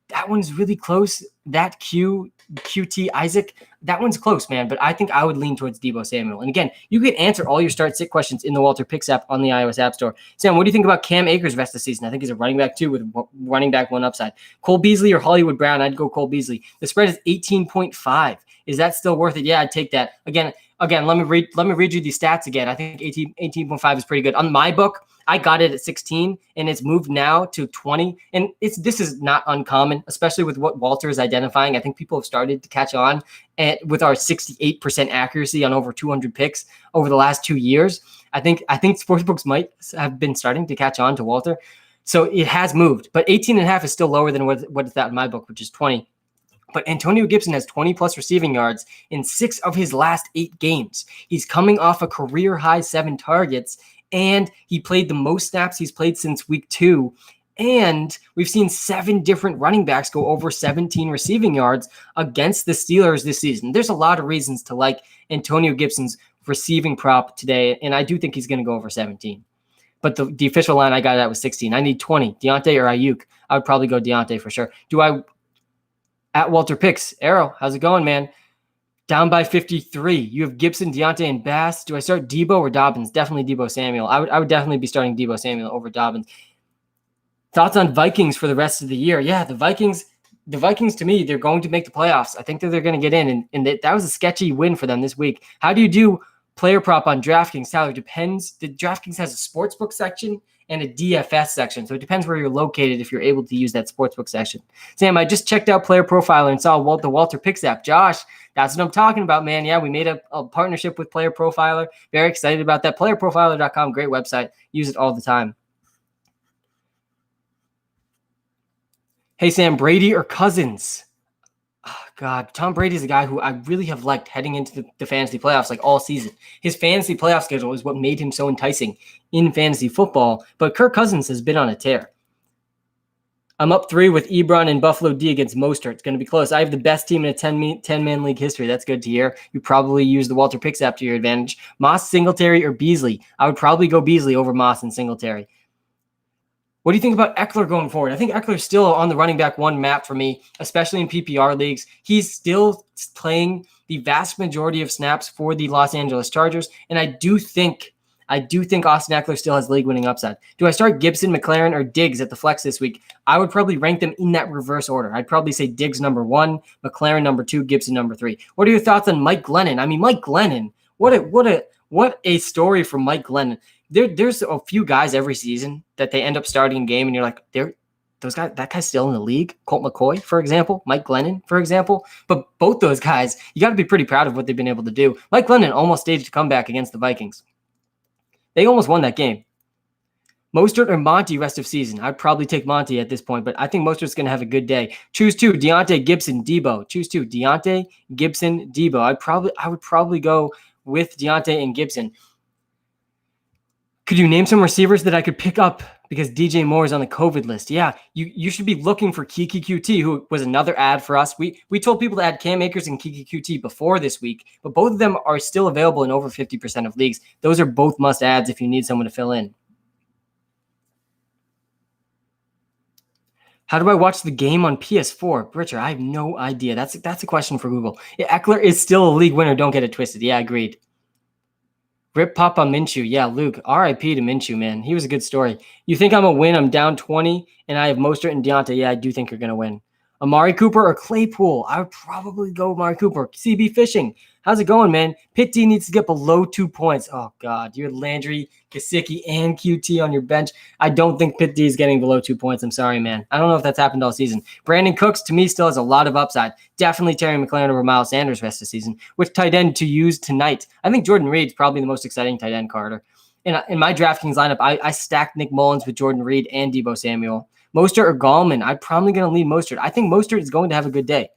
that one's really close. That QT Isaac, that one's close, man. But I think I would lean towards Debo Samuel. And again, you can answer all your start sit questions in the WalterPicks app on the iOS App Store. Sam, what do you think about Cam Akers rest of the season? I think he's a running back too, with running back one upside. Cole Beasley or Hollywood Brown? I'd go Cole Beasley. The spread is 18.5. Is that still worth it? Yeah, I'd take that. Again, let me read you the stats again. I think 18.5 is pretty good. On my book, I got it at 16, and it's moved now to 20. And this is not uncommon, especially with what Walter is identifying. I think people have started to catch on with our 68% accuracy on over 200 picks over the last 2 years. I think sportsbooks might have been starting to catch on to Walter. So it has moved, but 18.5 is still lower than what it's at in my book, which is 20. But Antonio Gibson has 20 plus receiving yards in 6 of his last 8 games. He's coming off a career high 7 targets, and he played the most snaps he's played since week 2. And we've seen 7 different running backs go over 17 receiving yards against the Steelers this season. There's a lot of reasons to like Antonio Gibson's receiving prop today, and I do think he's going to go over 17. But the official line I got at was 16. I need 20. Deontay or Ayuk? I would probably go Deontay for sure. At WalterPicks, Arrow, how's it going, man? Down by 53. You have Gibson, Deontay, and Bass. Do I start Debo or Dobbins? Definitely Debo Samuel. I would definitely be starting Debo Samuel over Dobbins. Thoughts on Vikings for the rest of the year? Yeah, the Vikings to me, they're going to make the playoffs. I think that they're going to get in, and that was a sketchy win for them this week. How do you do player prop on DraftKings? Tyler, depends. The DraftKings has a sportsbook section and a DFS section. So it depends where you're located if you're able to use that sportsbook section. Sam, I just checked out Player Profiler and saw the WalterPicks app. Josh, that's what I'm talking about, man. Yeah, we made a partnership with Player Profiler. Very excited about that. PlayerProfiler.com, great website. Use it all the time. Hey, Sam, Brady or Cousins? Oh, God, Tom Brady's a guy who I really have liked heading into the fantasy playoffs like all season. His fantasy playoff schedule is what made him so enticing in fantasy football, but Kirk Cousins has been on a tear. I'm up 3 with Ebron and Buffalo D against Mostert. It's going to be close. I have the best team in a 10-man league history. That's good to hear. You probably use the WalterPicks app to your advantage. Moss, Singletary, or Beasley? I would probably go Beasley over Moss and Singletary. What do you think about Eckler going forward? I think Eckler's still on the running back one map for me, especially in PPR leagues. He's still playing the vast majority of snaps for the Los Angeles Chargers, and I do think Austin Eckler still has league-winning upside. Do I start Gibson, McLaren, or Diggs at the flex this week? I would probably rank them in that reverse order. I'd probably say Diggs number 1, McLaren number 2, Gibson number 3. What are your thoughts on Mike Glennon? I mean, Mike Glennon, what a story from Mike Glennon. There's a few guys every season that they end up starting a game, and you're like, that guy's still in the league. Colt McCoy, for example, Mike Glennon, for example. But both those guys, you got to be pretty proud of what they've been able to do. Mike Glennon almost staged a comeback against the Vikings. They almost won that game. Mostert or Monty rest of season? I'd probably take Monty at this point, but I think Mostert's going to have a good day. Choose 2, Deontay, Gibson, Debo. Choose 2, Deontay, Gibson, Debo. I would probably go with Deontay and Gibson. Could you name some receivers that I could pick up because DJ Moore is on the COVID list? Yeah, you should be looking for Kiki QT, who was another ad for us. We told people to add Cam Akers and Kiki QT before this week, but both of them are still available in over 50% of leagues. Those are both must adds if you need someone to fill in. How do I watch the game on PS4? Richard, I have no idea. That's a question for Google. Yeah, Eckler is still a league winner. Don't get it twisted. Yeah, agreed. Rip Papa Minshew. Yeah, Luke. RIP to Minshew, man. He was a good story. You think I'm a win? I'm down 20, and I have Mostert and Deontay. Yeah, I do think you're going to win. Amari Cooper or Claypool? I would probably go Amari Cooper. CB Fishing. How's it going, man? Pitt D needs to get below 2 points. Oh, God. You had Landry, Gesicki, and QT on your bench. I don't think Pitt D is getting below 2 points. I'm sorry, man. I don't know if that's happened all season. Brandon Cooks, to me, still has a lot of upside. Definitely Terry McLaurin over Miles Sanders rest of the season. Which tight end to use tonight? I think Jordan Reed's probably the most exciting tight end, Carter. In my DraftKings lineup, I stacked Nick Mullins with Jordan Reed and Debo Samuel. Mostert or Gallman? I'm probably going to leave Mostert. I think Mostert is going to have a good day.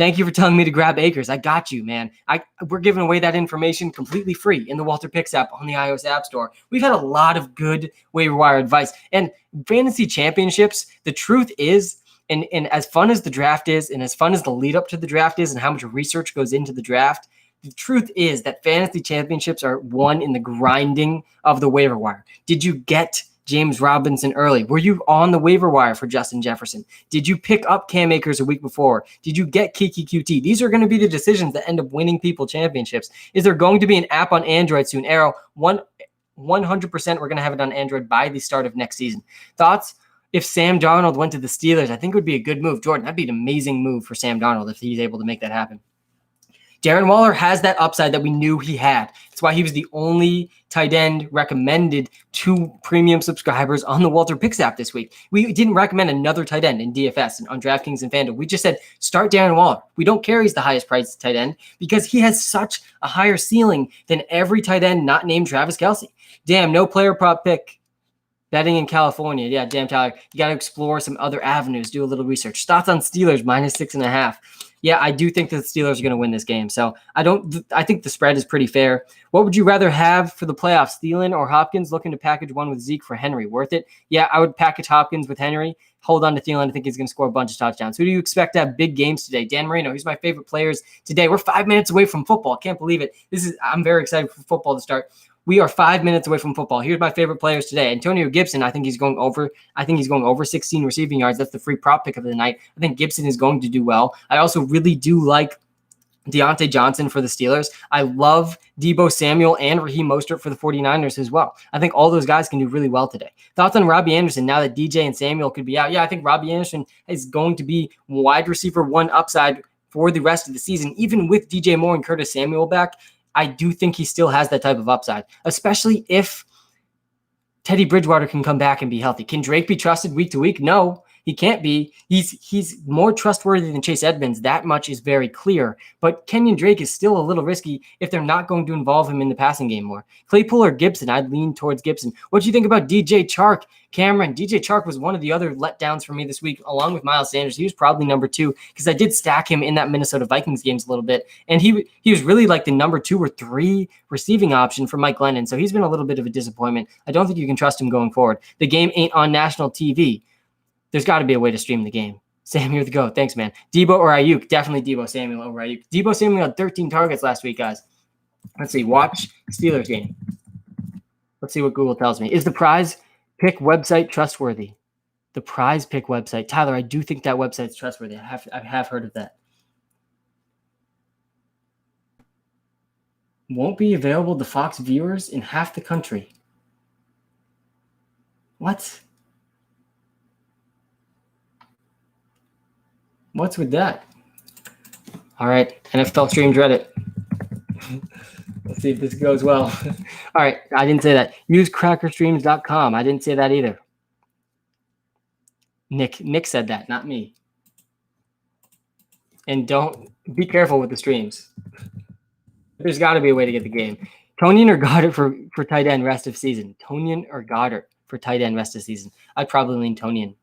Thank you for telling me to grab Akers. I got you, man. We're giving away that information completely free in the WalterPicks app on the iOS App Store. We've had a lot of good waiver wire advice. And fantasy championships, the truth is, and as fun as the draft is, and as fun as the lead up to the draft is, and how much research goes into the draft, the truth is that fantasy championships are won in the grinding of the waiver wire. Did you get James Robinson early? Were you on the waiver wire for Justin Jefferson? Did you pick up Cam Akers a week before? Did you get Kiki QT? These are going to be the decisions that end up winning people championships. Is there going to be an app on Android soon? Arrow, 100% we're going to have it on Android by the start of next season. Thoughts? If Sam Darnold went to the Steelers, I think it would be a good move. Jordan, that'd be an amazing move for Sam Darnold if he's able to make that happen. Darren Waller has that upside that we knew he had. That's why he was the only tight end recommended to premium subscribers on the WalterPicks app this week. We didn't recommend another tight end in DFS and on DraftKings and FanDuel. We just said, start Darren Waller. We don't care he's the highest priced tight end because he has such a higher ceiling than every tight end not named Travis Kelce. Damn, no player prop pick. Betting in California. Yeah, damn, Tyler. You got to explore some other avenues. Do a little research. Thoughts on Steelers -6.5. Yeah, I do think that the Steelers are going to win this game. So I think the spread is pretty fair. What would you rather have for the playoffs, Thielen or Hopkins? Looking to package one with Zeke for Henry. Worth it? Yeah, I would package Hopkins with Henry. Hold on to Thielen. I think he's going to score a bunch of touchdowns. Who do you expect to have big games today? Dan Marino. He's my favorite players today. We're 5 minutes away from football. Can't believe it. I'm very excited for football to start. We are 5 minutes away from football. Here's my favorite players today. Antonio Gibson, I think he's going over 16 receiving yards. That's the free prop pick of the night. I think Gibson is going to do well. I also really do like Deontay Johnson for the Steelers. I love Deebo Samuel and Raheem Mostert for the 49ers as well. I think all those guys can do really well today. Thoughts on Robbie Anderson now that DJ and Samuel could be out? Yeah, I think Robbie Anderson is going to be wide receiver one upside for the rest of the season, even with DJ Moore and Curtis Samuel back. I do think he still has that type of upside, especially if Teddy Bridgewater can come back and be healthy. Can Drake be trusted week to week? No, he can't be. He's more trustworthy than Chase Edmonds. That much is very clear. But Kenyon Drake is still a little risky if they're not going to involve him in the passing game more. Claypool or Gibson? I'd lean towards Gibson. What do you think about DJ Chark? Cameron, DJ Chark was one of the other letdowns for me this week, along with Miles Sanders. He was probably number 2 because I did stack him in that Minnesota Vikings games a little bit. And he was really like the number 2 or 3 receiving option for Mike Glennon. So he's been a little bit of a disappointment. I don't think you can trust him going forward. The game ain't on national TV. There's got to be a way to stream the game. Sam, you're the GOAT. Thanks, man. Debo or Ayuk? Definitely Debo Samuel over Ayuk. Debo Samuel had 13 targets last week, guys. Let's see. Watch Steelers game. Let's see what Google tells me. Is the prize pick website trustworthy? The prize pick website. Tyler, I do think that website's trustworthy. I have heard of that. Won't be available to Fox viewers in half the country. What? What's with that? All right, NFL streamed Reddit. Let's see if this goes well. All right, I didn't say that. Use crackerstreams.com. I didn't say that either. Nick said that, not me. And don't be careful with the streams. There's got to be a way to get the game. Tonyan or Goddard for tight end rest of season? Tonyan or Goddard for tight end rest of season? I'd probably lean Tonyan.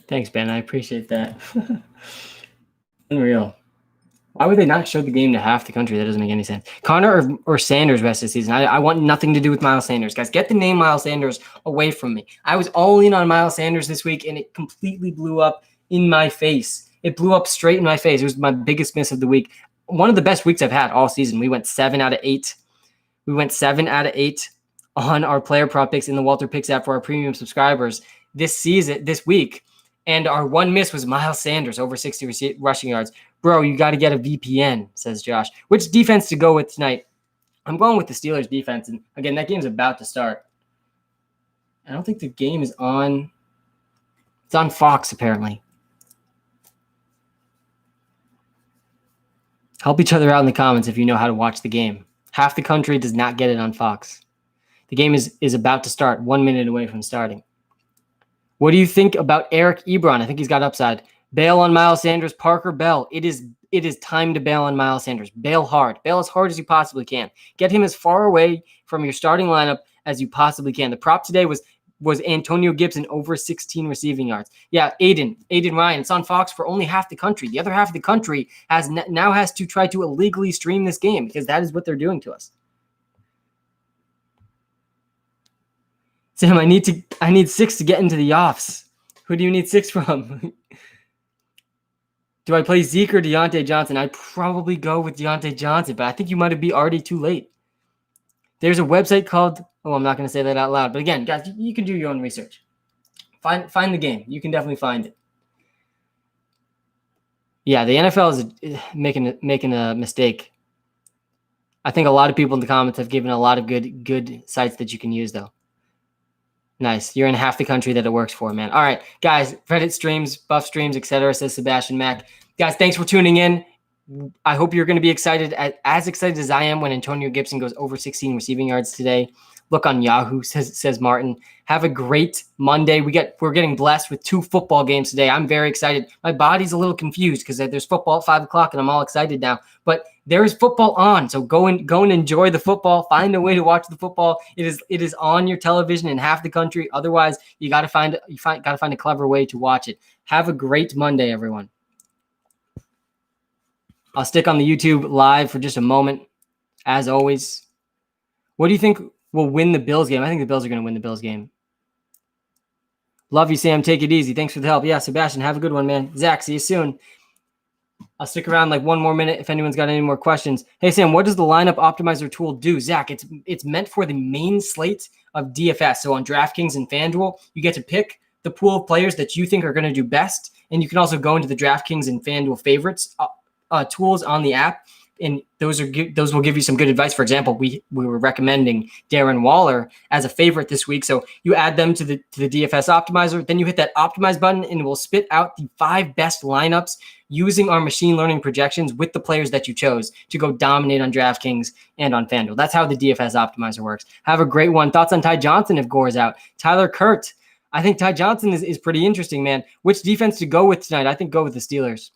Thanks, Ben. I appreciate that. Unreal. Why would they not show the game to half the country? That doesn't make any sense. Connor or Sanders rest of the season? I want nothing to do with Miles Sanders. Guys, get the name Miles Sanders away from me. I was all in on Miles Sanders this week, and it completely blew up in my face. It blew up straight in my face. It was my biggest miss of the week. One of the best weeks I've had all season. We went 7 out of 8. We went 7 out of 8 on our player prop picks in the WalterPicks app for our premium subscribers this week. And our one miss was Miles Sanders, over 60 rushing yards. Bro, you got to get a VPN, says Josh. Which defense to go with tonight? I'm going with the Steelers defense. And again, that game's about to start. I don't think the game is on. It's on Fox, apparently. Help each other out in the comments if you know how to watch the game. Half the country does not get it on Fox. The game is about to start, 1 minute away from starting. What do you think about Eric Ebron? I think he's got upside. Bail on Miles Sanders, Parker Bell. It is time to bail on Miles Sanders. Bail hard. Bail as hard as you possibly can. Get him as far away from your starting lineup as you possibly can. The prop today was Antonio Gibson over 16 receiving yards. Yeah, Aiden Ryan. It's on Fox for only half the country. The other half of the country now has to try to illegally stream this game because that is what they're doing to us. Sam, I need 6 to get into the offs. Who do you need 6 from? Do I play Zeke or Deontay Johnson? I'd probably go with Deontay Johnson, but I think you might be already too late. There's a website called, I'm not going to say that out loud, but again, guys, you can do your own research. Find the game. You can definitely find it. Yeah, the NFL is making a mistake. I think a lot of people in the comments have given a lot of good sites that you can use, though. Nice. You're in half the country that it works for, man. All right, guys, Reddit streams, buff streams, etc., says Sebastian Mack. Guys, thanks for tuning in. I hope you're going to be excited, as excited as I am when Antonio Gibson goes over 16 receiving yards today. Look on Yahoo, says Martin. Have a great Monday. We're getting blessed with 2 football games today. I'm very excited. My body's a little confused because there's football at 5 o'clock and I'm all excited now. But there is football on, so go and enjoy the football. Find a way to watch the football. It is on your television in half the country. Otherwise, you gotta find a clever way to watch it. Have a great Monday, everyone. I'll stick on the YouTube live for just a moment, as always. What do you think will win the Bills game? I think the Bills are going to win the Bills game. Love you, Sam. Take it easy. Thanks for the help. Yeah, Sebastian, have a good one, man. Zach, see you soon. I'll stick around like 1 more minute if anyone's got any more questions. Hey, Sam, what does the lineup optimizer tool do? Zach, it's meant for the main slate of DFS. So on DraftKings and FanDuel, you get to pick the pool of players that you think are going to do best. And you can also go into the DraftKings and FanDuel favorites tools on the app, and those will give you some good advice. For example, we were recommending Darren Waller as a favorite this week, so you add them to the DFS optimizer. Then you hit that optimize button, and it will spit out the 5 best lineups using our machine learning projections with the players that you chose to go dominate on DraftKings and on FanDuel. That's how the DFS optimizer works. Have a great one. Thoughts on Ty Johnson if Gore's out? Tyler Kurt. I think Ty Johnson is pretty interesting, man. Which defense to go with tonight? I think go with the Steelers.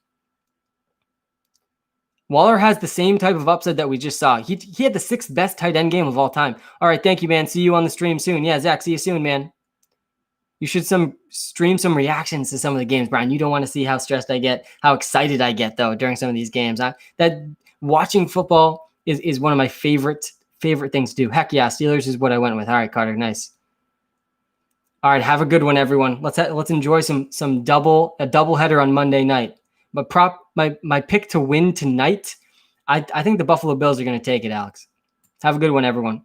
Waller has the same type of upside that we just saw. He had the 6th best tight end game of all time. All right, thank you, man. See you on the stream soon. Yeah, Zach, see you soon, man. You should stream some reactions to some of the games, Brian. You don't want to see how stressed I get, how excited I get, though, during some of these games. That watching football is one of my favorite things to do. Heck yeah, Steelers is what I went with. All right, Carter, nice. All right, have a good one, everyone. Let's enjoy some double header on Monday night. But my pick to win tonight, I think the Buffalo Bills are going to take it, Alex. Have a good one, everyone.